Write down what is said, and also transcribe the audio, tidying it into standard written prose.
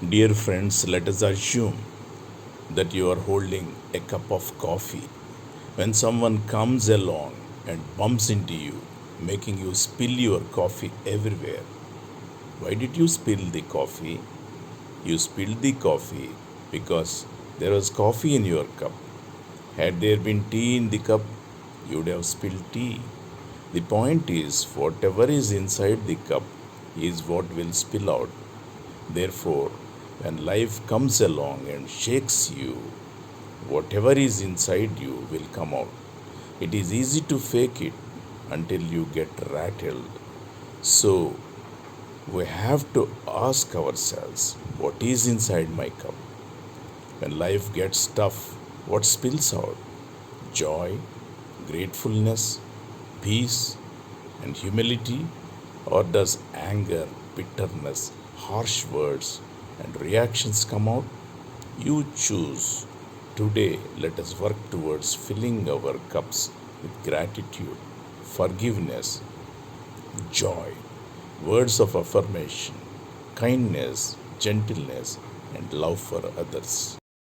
Dear friends, let us assume that you are holding a cup of coffee. When someone comes along and bumps into you, making you spill your coffee everywhere, why did you spill the coffee? You spilled the coffee because there was coffee in your cup. Had there been tea in the cup, you would have spilled tea. The point is, whatever is inside the cup is what will spill out. Therefore, when life comes along and shakes you, whatever is inside you will come out. It is easy to fake it until you get rattled. So, we have to ask ourselves, what is inside my cup? When life gets tough, what spills out? Joy, gratefulness, peace, and humility? Or does anger, bitterness, harsh words, and reactions come out? You choose. Today, let us work towards filling our cups with gratitude, forgiveness, joy, words of affirmation, kindness, gentleness, and love for others.